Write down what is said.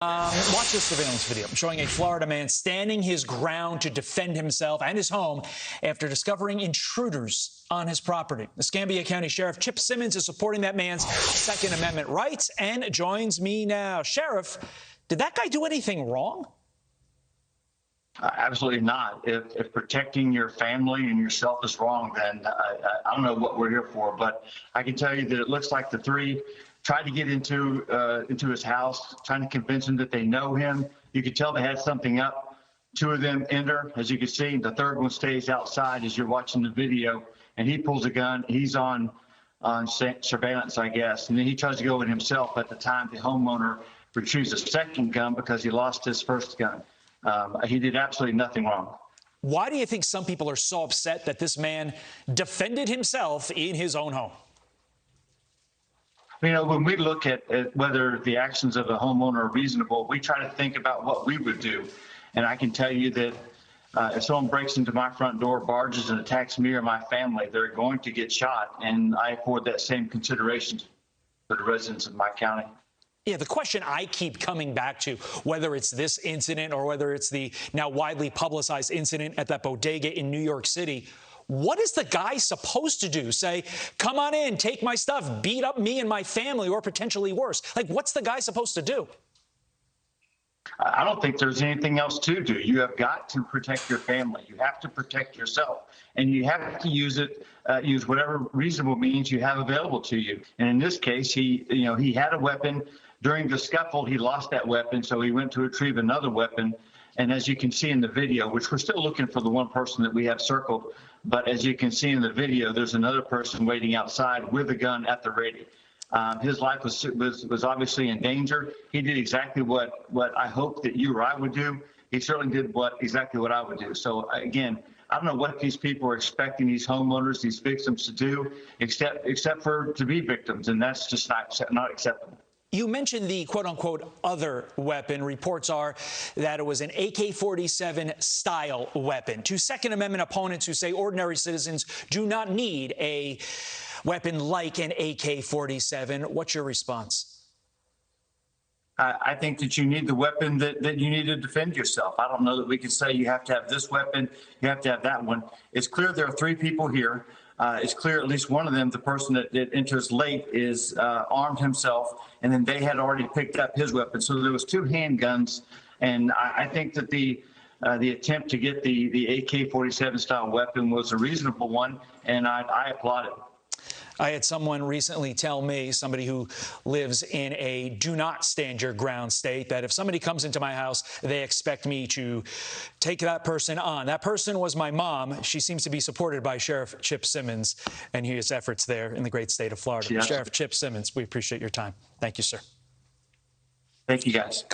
Watch this surveillance video showing a Florida man standing his ground to defend himself and his home after discovering intruders on his property. Escambia County Sheriff Chip Simmons is supporting that man's Second Amendment rights and joins me now. Sheriff, did that guy do anything wrong? Absolutely not. If protecting your family and yourself is wrong, then I don't know what we're here for. But I can tell you that it looks like the three tried to get into his house, trying to convince him that they know him. You could tell they had something up. Two of them enter, as you can see. The third one stays outside as you're watching the video, and he pulls a gun. He's on surveillance, I guess, and then he tries to go in himself. At the time, the homeowner retrieves a second gun because he lost his first gun. He did absolutely nothing wrong. Why do you think some people are so upset that this man defended himself in his own home? You know, when we look at whether the actions of a homeowner are reasonable, we try to think about what we would do. And I can tell you that if someone breaks into my front door, barges and attacks me or my family, they're going to get shot. And I afford that same consideration to the residents of my county. Yeah, the question I keep coming back to, whether it's this incident or whether it's the now widely publicized incident at that bodega in New York City, what is the guy supposed to do? Say, come on in, take my stuff, beat up me and my family, or potentially worse? Like, what's the guy supposed to do? I don't think there's anything else to do. You have got to protect your family. You have to protect yourself, and you have to use whatever reasonable means you have available to you. And in this case, he had a weapon. During the scuffle, he lost that weapon, so he went to retrieve another weapon. And as you can see in the video, which we're still looking for the one person that we have circled, but as you can see in the video, there's another person waiting outside with a gun at the ready. His life was obviously in danger. He did exactly what I hope that you or I would do. He certainly did exactly what I would do. So again, I don't know what these people are expecting these homeowners, these victims to do, except for to be victims, and that's just not acceptable. You mentioned the quote-unquote other weapon. Reports are that it was an AK-47 style weapon. To Second Amendment opponents who say ordinary citizens do not need a weapon like an AK-47, what's your response? I think that you need the weapon that you need to defend yourself. I don't know that we can say you have to have this weapon, you have to have that one. It's clear there are three people here. It's clear at least one of them, the person that enters late, is armed himself, and then they had already picked up his weapon. So there was two handguns, and I think that the attempt to get the AK-47 style weapon was a reasonable one, and I applaud it. I had someone recently tell me, somebody who lives in a do not stand your ground state, that if somebody comes into my house, they expect me to take that person on. That person was my mom. She seems to be supported by Sheriff Chip Simmons and his efforts there in the great state of Florida. Yes. Sheriff Chip Simmons, we appreciate your time. Thank you, sir. Thank you, guys.